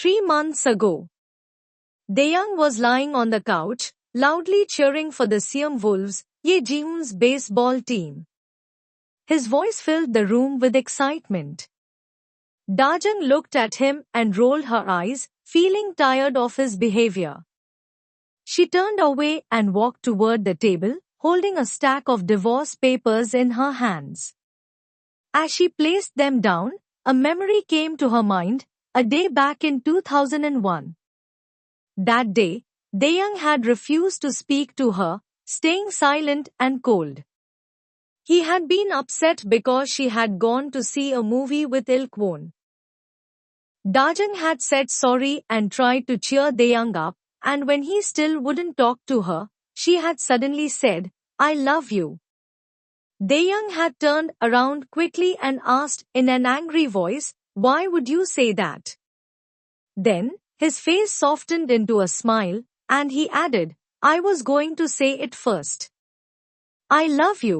3 months ago. Daeyoung was lying on the couch, loudly cheering for the Siam Wolves, Ye Jihoon's baseball team. His voice filled the room with excitement. Dajung looked at him and rolled her eyes, feeling tired of his behavior. She turned away and walked toward the table, holding a stack of divorce papers in her hands. As she placed them down, a memory came to her mind, a day back in 2001. That day, Daeyoung had refused to speak to her, staying silent and cold. He had been upset because she had gone to see a movie with Ilkwon. Dajung had said sorry and tried to cheer Daeyoung up, and when he still wouldn't talk to her, she had suddenly said, "I love you." Daeyoung had turned around quickly and asked in an angry voice, "Why would you say that?" Then, his face softened into a smile, and he added, "I was going to say it first. I love you.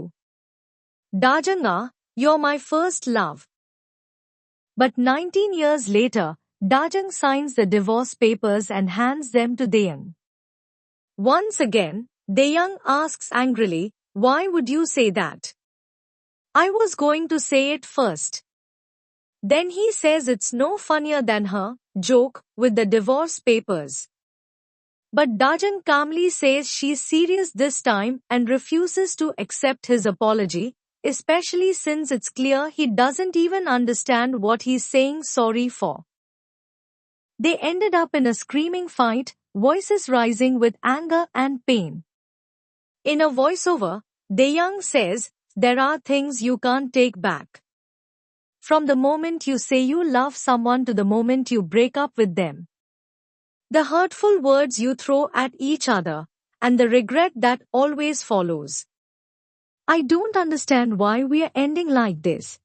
Dajung, you're my first love." But 19 years later, Dajung signs the divorce papers and hands them to Daeyoung. Once again, Daeyoung asks angrily, "Why would you say that? I was going to say it first." Then he says it's no funnier than her joke with the divorce papers. But Dajung calmly says she's serious this time and refuses to accept his apology, especially since it's clear he doesn't even understand what he's saying sorry for. They ended up in a screaming fight, voices rising with anger and pain. In a voiceover, Daeyoung says, "There are things you can't take back. From the moment you say you love someone to the moment you break up with them. The hurtful words you throw at each other, and the regret that always follows. I don't understand why we are ending like this."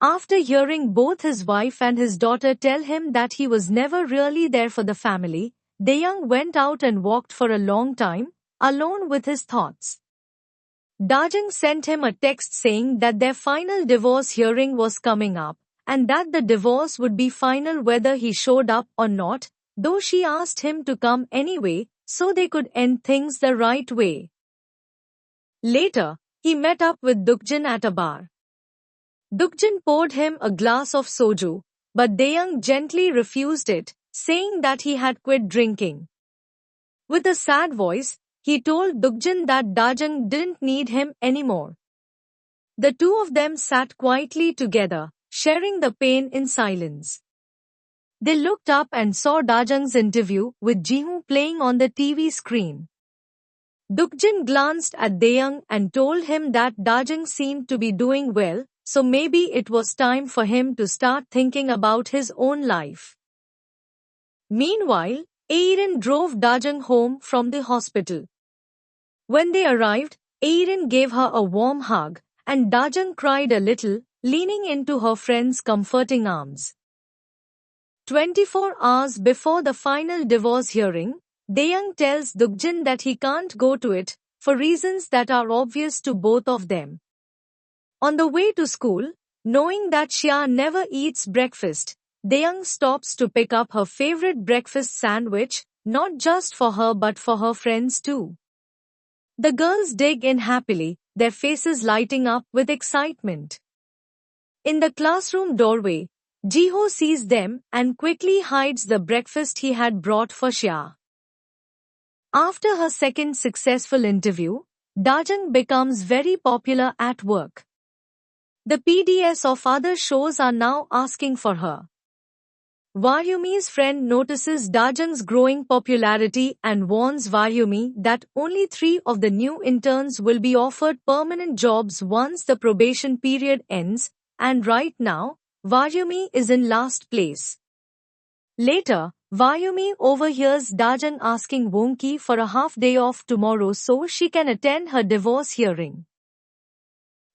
After hearing both his wife and his daughter tell him that he was never really there for the family, Daeyoung went out and walked for a long time, alone with his thoughts. Dajung sent him a text saying that their final divorce hearing was coming up, and that the divorce would be final whether he showed up or not, though she asked him to come anyway, so they could end things the right way. Later, he met up with Dukjin at a bar. Dukjin poured him a glass of soju, but Daeyoung gently refused it, saying that he had quit drinking. With a sad voice, he told Dukjin that Dajung didn't need him anymore. The two of them sat quietly together, sharing the pain in silence. They looked up and saw Dajung's interview with Jihoon playing on the TV screen. Dukjin glanced at Daeyoung and told him that Dajung seemed to be doing well, so maybe it was time for him to start thinking about his own life. Meanwhile, Aerin drove Dajung home from the hospital. When they arrived, Aerin gave her a warm hug, and Dajung cried a little, leaning into her friend's comforting arms. 24 hours before the final divorce hearing, Daeyoung tells Dukjin that he can't go to it, for reasons that are obvious to both of them. On the way to school, knowing that Xia never eats breakfast, Daeyoung stops to pick up her favorite breakfast sandwich, not just for her but for her friends too. The girls dig in happily, their faces lighting up with excitement. In the classroom doorway, Jiho sees them and quickly hides the breakfast he had brought for Xia. After her second successful interview, Dajung becomes very popular at work. The PDs of other shows are now asking for her. Varyumi's friend notices Dajung's growing popularity and warns Varyumi that only 3 of the new interns will be offered permanent jobs once the probation period ends, and right now, Varyumi is in last place. Later, Varyumi overhears Dajung asking Wonki for a half day off tomorrow so she can attend her divorce hearing.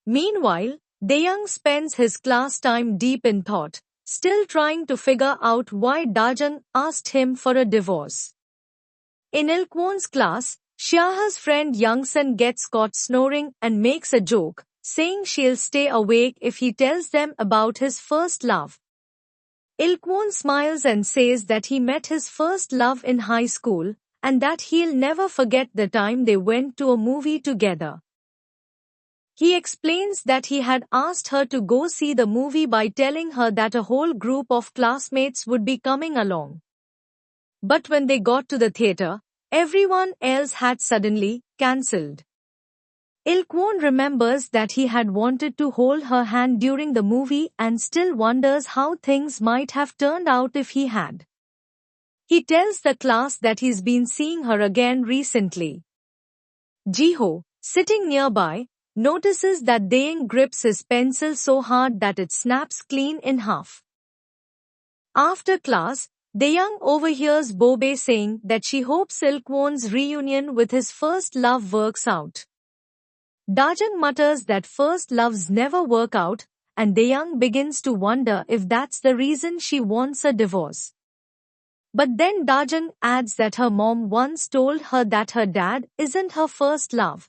Meanwhile, Daeyoung spends his class time deep in thought, still trying to figure out why Dajung asked him for a divorce. In Ilkwon's class, Xiaha's friend Youngsun gets caught snoring and makes a joke, saying she'll stay awake if he tells them about his first love. Ilkwon smiles and says that he met his first love in high school, and that he'll never forget the time they went to a movie together. He explains that he had asked her to go see the movie by telling her that a whole group of classmates would be coming along. But when they got to the theater, everyone else had suddenly cancelled. Ilkwon remembers that he had wanted to hold her hand during the movie and still wonders how things might have turned out if he had. He tells the class that he's been seeing her again recently. Jiho, sitting nearby, notices that Daeung grips his pencil so hard that it snaps clean in half. After class, Daeung overhears Bobe saying that she hopes Ilkwon's reunion with his first love works out. Dajang mutters that first loves never work out, and Daeung begins to wonder if that's the reason she wants a divorce. But then Dajang adds that her mom once told her that her dad isn't her first love.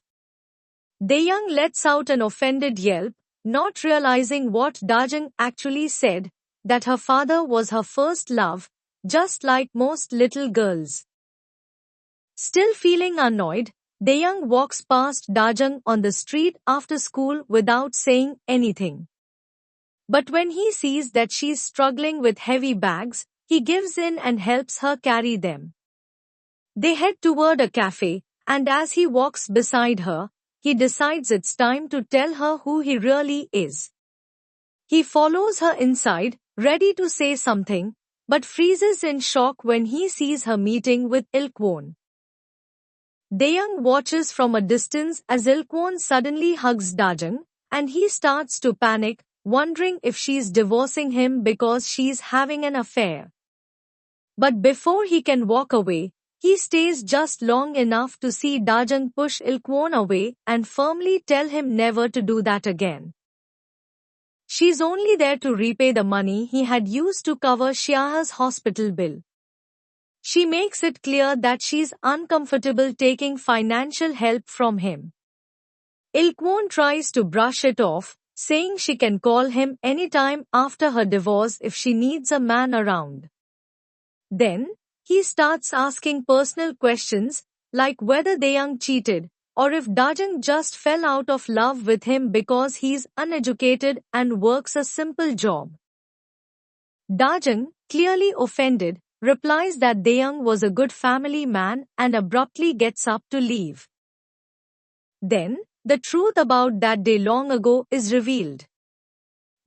Daeung lets out an offended yelp, not realizing what Dajang actually said, that her father was her first love, just like most little girls. Still feeling annoyed, Daeung walks past Dajang on the street after school without saying anything. But when he sees that she's struggling with heavy bags, he gives in and helps her carry them. They head toward a cafe, and as he walks beside her, he decides it's time to tell her who he really is. He follows her inside, ready to say something, but freezes in shock when he sees her meeting with Ilkwon. Daeung watches from a distance as Ilkwon suddenly hugs Dajang, and he starts to panic, wondering if she's divorcing him because she's having an affair. But before he can walk away, he stays just long enough to see Dajang push Ilkwon away and firmly tell him never to do that again. She's only there to repay the money he had used to cover Xiao's hospital bill. She makes it clear that she's uncomfortable taking financial help from him. Ilkwon tries to brush it off, saying she can call him anytime after her divorce if she needs a man around. Then, he starts asking personal questions, like whether Daeung cheated, or if Dajang just fell out of love with him because he's uneducated and works a simple job. Dajang, clearly offended, replies that Daeung was a good family man and abruptly gets up to leave. Then, the truth about that day long ago is revealed.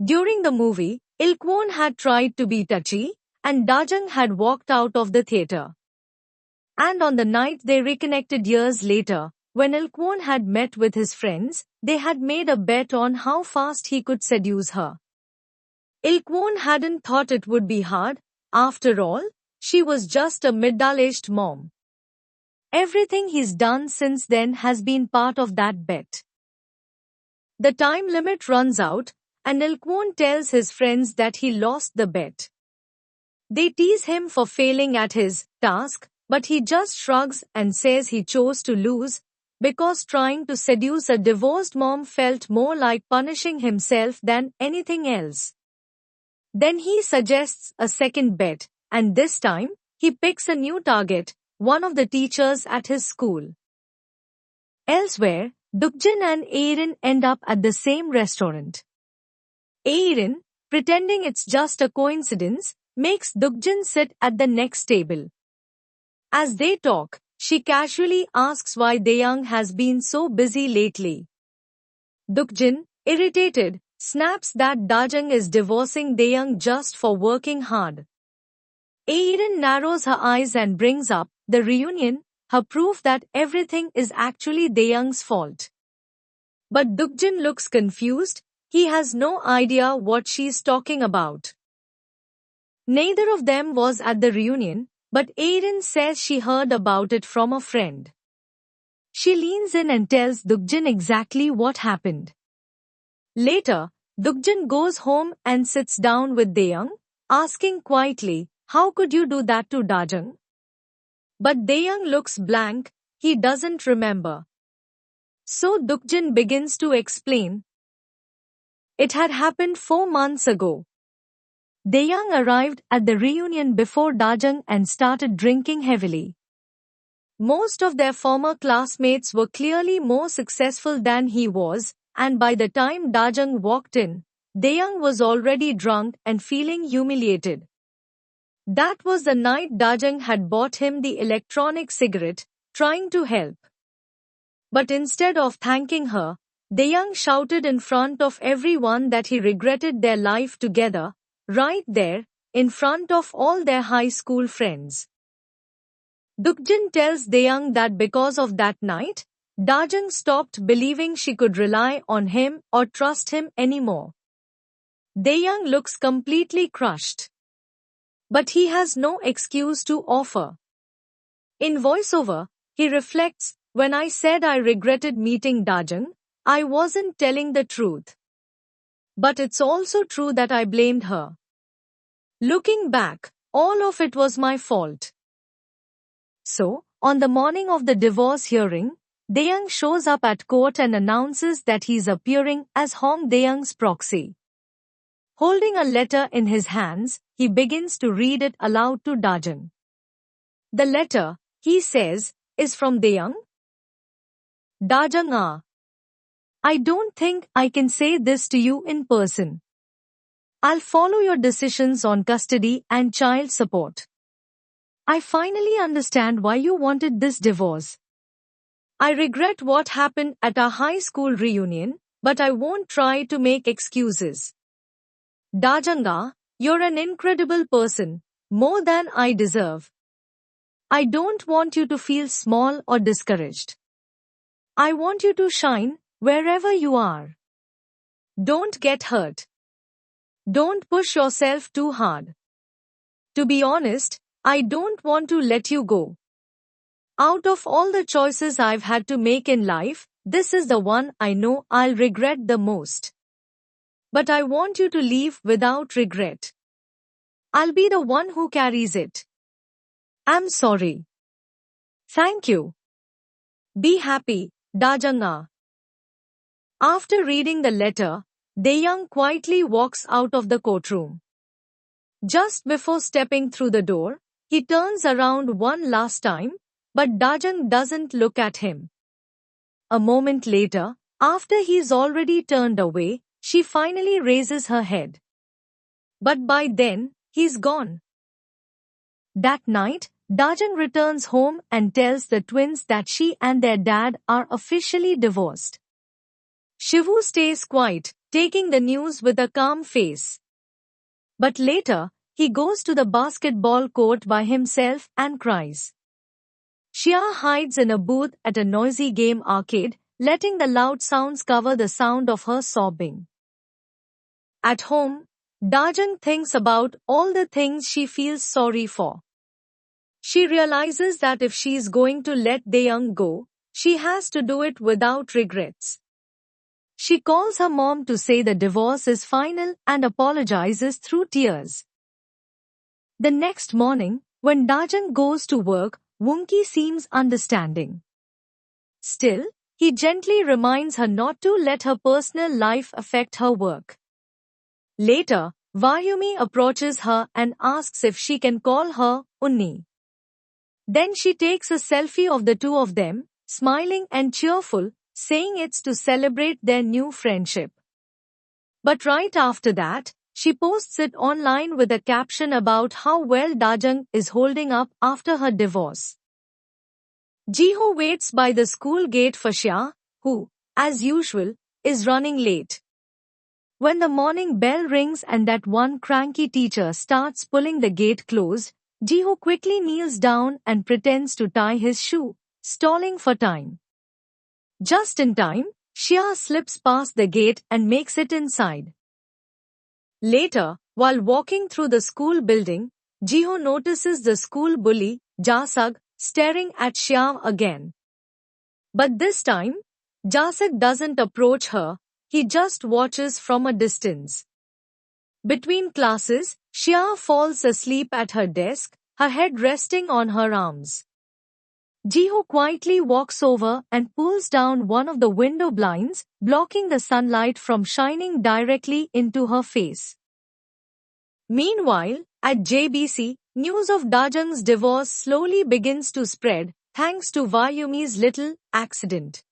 During the movie, Ilkwon had tried to be touchy, and Dajang had walked out of the theater. And on the night they reconnected years later, when Ilkwon had met with his friends, they had made a bet on how fast he could seduce her. Ilkwon hadn't thought it would be hard. After all, she was just a middle-aged mom. Everything he's done since then has been part of that bet. The time limit runs out, and Ilkwon tells his friends that he lost the bet. They tease him for failing at his task, but he just shrugs and says he chose to lose, because trying to seduce a divorced mom felt more like punishing himself than anything else. Then he suggests a second bet, and this time, he picks a new target, one of the teachers at his school. Elsewhere, Dukjin and Aerin end up at the same restaurant. Aerin, pretending it's just a coincidence, makes Dukjin sit at the next table. As they talk, she casually asks why Daeung has been so busy lately. Dukjin, irritated, snaps that Dajang is divorcing Daeung just for working hard. Aerin narrows her eyes and brings up the reunion, her proof that everything is actually Daeung's fault. But Dukjin looks confused, he has no idea what she's talking about. Neither of them was at the reunion, but Aerin says she heard about it from a friend. She leans in and tells Dukjin exactly what happened. Later, Dukjin goes home and sits down with Daeung, asking quietly, "How could you do that to Dajang?" But Daeung looks blank, he doesn't remember. So Dukjin begins to explain. It had happened 4 months ago. Daeyoung arrived at the reunion before Dajung and started drinking heavily. Most of their former classmates were clearly more successful than he was, and by the time Dajung walked in, Daeyoung was already drunk and feeling humiliated. That was the night Dajung had bought him the electronic cigarette, trying to help. But instead of thanking her, Daeyoung shouted in front of everyone that he regretted their life together, right there, in front of all their high school friends. Dukjin tells Daeyoung that because of that night, Dajung stopped believing she could rely on him or trust him anymore. Daeyoung looks completely crushed. But he has no excuse to offer. In voiceover, he reflects, "When I said I regretted meeting Dajung, I wasn't telling the truth. But it's also true that I blamed her. Looking back, all of it was my fault." So, on the morning of the divorce hearing, Daeyoung shows up at court and announces that he's appearing as Hong Daeyoung's proxy. Holding a letter in his hands, he begins to read it aloud to Dajung. The letter, he says, is from Daeyoung. Dajung, I don't think I can say this to you in person. I'll follow your decisions on custody and child support. I finally understand why you wanted this divorce. I regret what happened at our high school reunion, but I won't try to make excuses. Dajung, you're an incredible person, more than I deserve. I don't want you to feel small or discouraged. I want you to shine wherever you are. Don't get hurt. Don't push yourself too hard. To be honest, I don't want to let you go. Out of all the choices I've had to make in life, this is the one I know I'll regret the most. But I want you to leave without regret. I'll be the one who carries it. I'm sorry. Thank you. Be happy, Dajung. After reading the letter, Daeyoung quietly walks out of the courtroom. Just before stepping through the door, he turns around one last time, but Dajung doesn't look at him. A moment later, after he's already turned away, she finally raises her head. But by then, he's gone. That night, Dajung returns home and tells the twins that she and their dad are officially divorced. Shivu stays quiet, taking the news with a calm face. But later, he goes to the basketball court by himself and cries. Xia hides in a booth at a noisy game arcade, letting the loud sounds cover the sound of her sobbing. At home, Dajung thinks about all the things she feels sorry for. She realizes that if she's going to let Daeyoung go, she has to do it without regrets. She calls her mom to say the divorce is final and apologizes through tears. The next morning, when Dajung goes to work, Woonki seems understanding. Still, he gently reminds her not to let her personal life affect her work. Later, Vayumi approaches her and asks if she can call her Unni. Then she takes a selfie of the two of them, smiling and cheerful, saying it's to celebrate their new friendship. But right after that, she posts it online with a caption about how well Dajung is holding up after her divorce. Jiho waits by the school gate for Xia, who, as usual, is running late. When the morning bell rings and that one cranky teacher starts pulling the gate closed, Jiho quickly kneels down and pretends to tie his shoe, stalling for time. Just in time, Xia slips past the gate and makes it inside. Later, while walking through the school building, Jiho notices the school bully, Jasag, staring at Xia again. But this time, Jasag doesn't approach her, he just watches from a distance. Between classes, Xia falls asleep at her desk, her head resting on her arms. Jiho quietly walks over and pulls down one of the window blinds, blocking the sunlight from shining directly into her face. Meanwhile, at JBC, news of Dajang's divorce slowly begins to spread, thanks to Vayumi's little accident.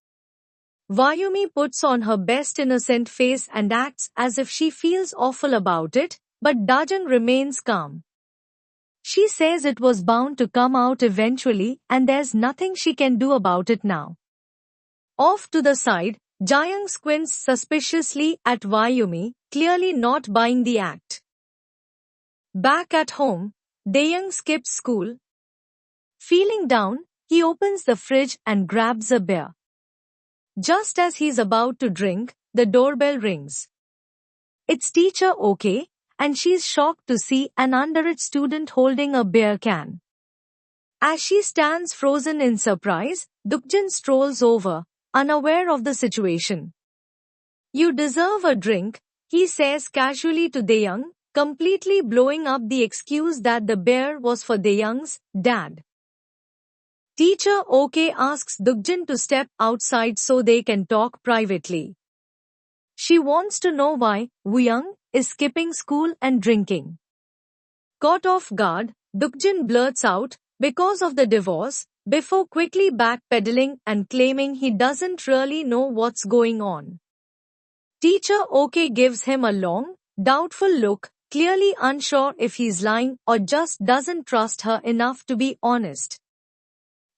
Vayumi puts on her best innocent face and acts as if she feels awful about it, but Dajang remains calm. She says it was bound to come out eventually and there's nothing she can do about it now. Off to the side, Jayang squints suspiciously at Vayumi, clearly not buying the act. Back at home, Dayang skips school. Feeling down, he opens the fridge and grabs a beer. Just as he's about to drink, the doorbell rings. It's teacher OK, and she's shocked to see an underage student holding a beer can. As she stands frozen in surprise, Dukjin strolls over, unaware of the situation. "You deserve a drink," he says casually to Dayang, completely blowing up the excuse that the beer was for Dayang's dad. Teacher OK asks Dukjin to step outside so they can talk privately. She wants to know why Wuyang is skipping school and drinking. Caught off guard, Dukjin blurts out, "Because of the divorce," before quickly backpedaling and claiming he doesn't really know what's going on. Teacher OK gives him a long, doubtful look, clearly unsure if he's lying or just doesn't trust her enough to be honest.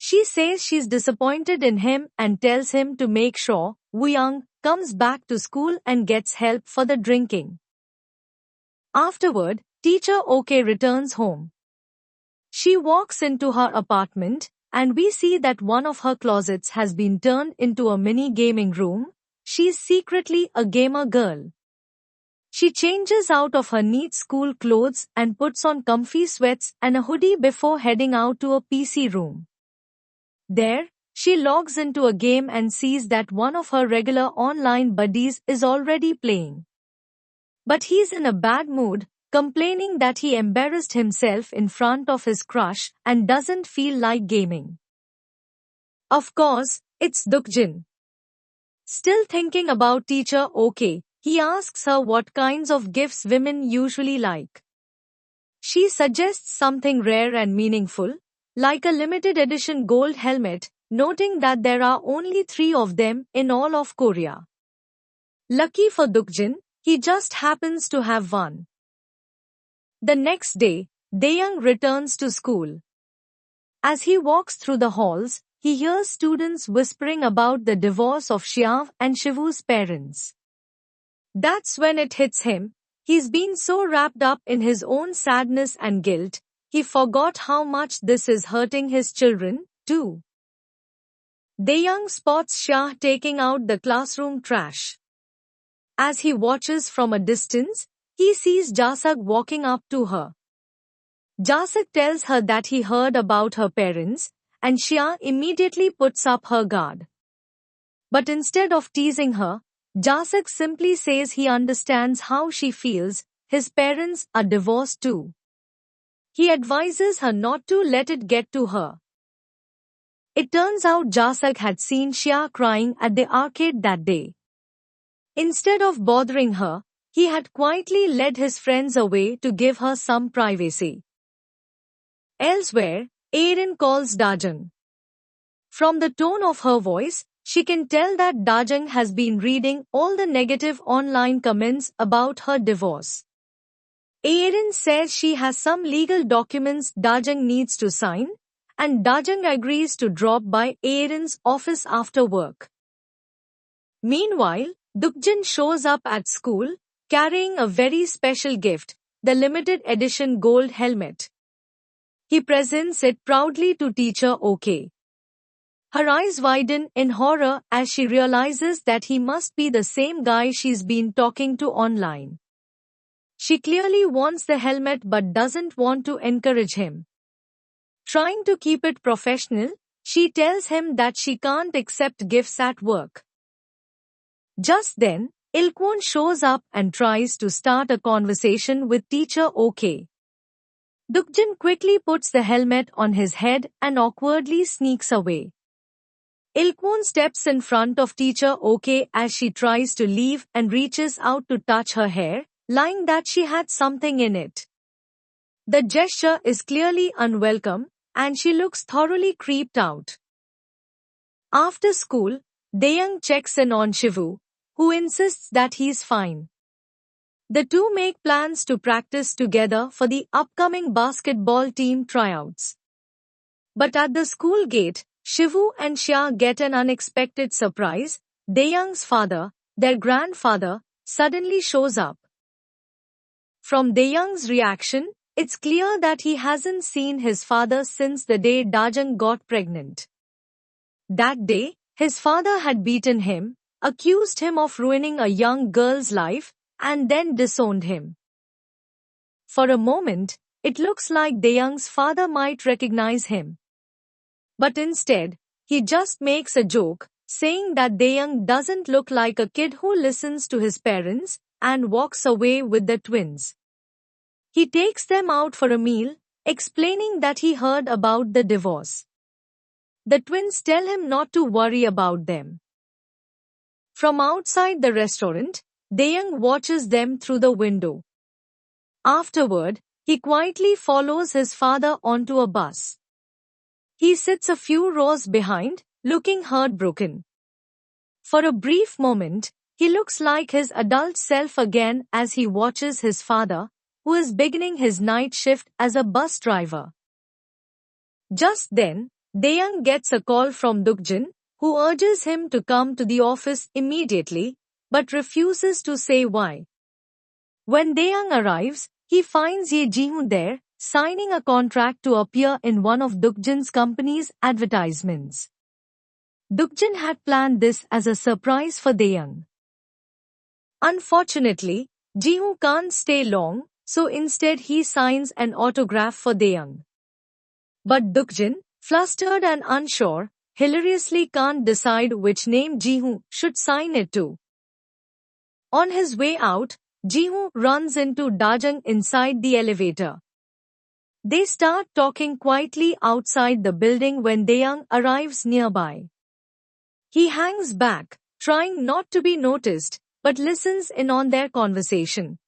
She says she's disappointed in him and tells him to make sure Wuyang comes back to school and gets help for the drinking. Afterward, teacher OK returns home. She walks into her apartment, and we see that one of her closets has been turned into a mini gaming room. She's secretly a gamer girl. She changes out of her neat school clothes and puts on comfy sweats and a hoodie before heading out to a PC room. There, she logs into a game and sees that one of her regular online buddies is already playing. But he's in a bad mood, complaining that he embarrassed himself in front of his crush and doesn't feel like gaming. Of course, it's Dukjin. Still thinking about teacher OK, he asks her what kinds of gifts women usually like. She suggests something rare and meaningful, like a limited edition gold helmet, noting that there are only 3 of them in all of Korea. Lucky for Dukjin, he just happens to have one. The next day, Dayang returns to school. As he walks through the halls, he hears students whispering about the divorce of Xiao and Shivu's parents. That's when it hits him. He's been so wrapped up in his own sadness and guilt, he forgot how much this is hurting his children, too. Dayang spots Shah taking out the classroom trash. As he watches from a distance, he sees Jasak walking up to her. Jasak tells her that he heard about her parents, and Shia immediately puts up her guard. But instead of teasing her, Jasak simply says he understands how she feels. His parents are divorced too. He advises her not to let it get to her. It turns out Jasak had seen Shia crying at the arcade that day. Instead of bothering her, he had quietly led his friends away to give her some privacy. Elsewhere, Erin calls Dajang. From the tone of her voice, she can tell that Dajang has been reading all the negative online comments about her divorce. Erin says she has some legal documents Dajang needs to sign, and Dajang agrees to drop by Erin's office after work. Meanwhile, Dukjin shows up at school, carrying a very special gift, the limited edition gold helmet. He presents it proudly to teacher OK. Her eyes widen in horror as she realizes that he must be the same guy she's been talking to online. She clearly wants the helmet but doesn't want to encourage him. Trying to keep it professional, she tells him that she can't accept gifts at work. Just then, Ilkwon shows up and tries to start a conversation with teacher OK. Dukjin quickly puts the helmet on his head and awkwardly sneaks away. Ilkwon steps in front of teacher OK as she tries to leave and reaches out to touch her hair, lying that she had something in it. The gesture is clearly unwelcome, and she looks thoroughly creeped out. After school, Dayoung checks in on Shivu, who insists that he's fine. The two make plans to practice together for the upcoming basketball team tryouts. But at the school gate, Shivu and Xia get an unexpected surprise. Dayoung's father, their grandfather, suddenly shows up. From Dayoung's reaction, it's clear that he hasn't seen his father since the day Dajang got pregnant. That day, his father had beaten him, accused him of ruining a young girl's life, and then disowned him. For a moment, it looks like Dayoung's father might recognize him. But instead, he just makes a joke, saying that Dayoung doesn't look like a kid who listens to his parents, and walks away with the twins. He takes them out for a meal, explaining that he heard about the divorce. The twins tell him not to worry about them. From outside the restaurant, Dayoung watches them through the window. Afterward, he quietly follows his father onto a bus. He sits a few rows behind, looking heartbroken. For a brief moment, he looks like his adult self again as he watches his father, who is beginning his night shift as a bus driver. Just then, Dayoung gets a call from Dukjin, who urges him to come to the office immediately, but refuses to say why. When Dayoung arrives, he finds Ye Jihoon there, signing a contract to appear in one of Dukjin's company's advertisements. Dukjin had planned this as a surprise for Dayoung. Unfortunately, Jihoon can't stay long, so instead he signs an autograph for Dayoung. But Dukjin, flustered and unsure, hilariously can't decide which name Jihoon should sign it to. On his way out, Jihoon runs into Dajang inside the elevator. They start talking quietly outside the building when Dayoung arrives nearby. He hangs back, trying not to be noticed, but listens in on their conversation.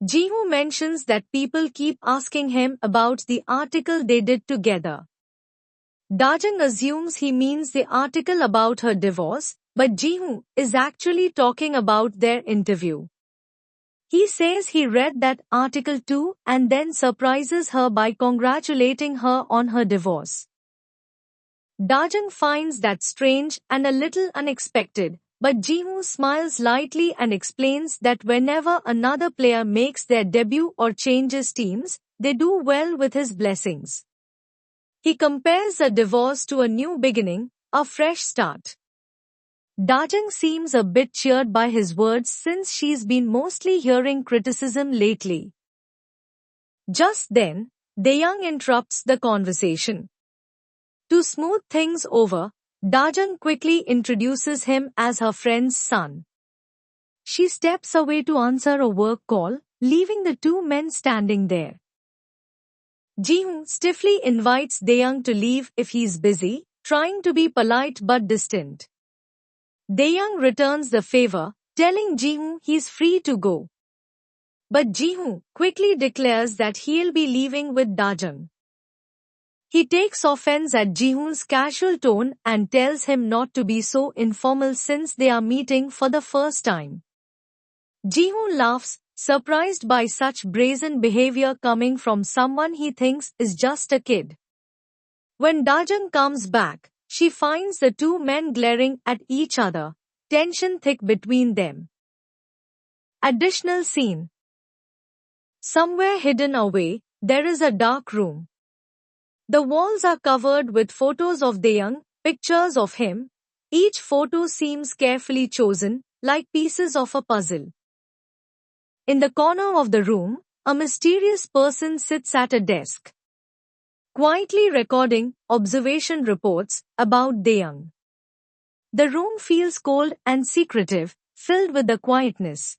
Jihoon mentions that people keep asking him about the article they did together. Dajang assumes he means the article about her divorce, but Jihoon is actually talking about their interview. He says he read that article too and then surprises her by congratulating her on her divorce. Dajang finds that strange and a little unexpected, but Jihoon smiles lightly and explains that whenever another player makes their debut or changes teams, they do well with his blessings. He compares a divorce to a new beginning, a fresh start. Dajang seems a bit cheered by his words since she's been mostly hearing criticism lately. Just then, Dayoung interrupts the conversation. To smooth things over, Dajang quickly introduces him as her friend's son. She steps away to answer a work call, leaving the two men standing there. Jihoon stiffly invites Dayoung to leave if he's busy, trying to be polite but distant. Dayoung returns the favor, telling Jihoon he's free to go. But Jihoon quickly declares that he'll be leaving with Dajang. He takes offense at Jihoon's casual tone and tells him not to be so informal since they are meeting for the first time. Jihoon laughs, surprised by such brazen behavior coming from someone he thinks is just a kid. When Dajang comes back, she finds the two men glaring at each other, tension thick between them. Additional scene. Somewhere hidden away, there is a dark room. The walls are covered with photos of Dayoung, pictures of him. Each photo seems carefully chosen, like pieces of a puzzle. In the corner of the room, a mysterious person sits at a desk, quietly recording observation reports about Dayoung. The room feels cold and secretive, filled with the quietness.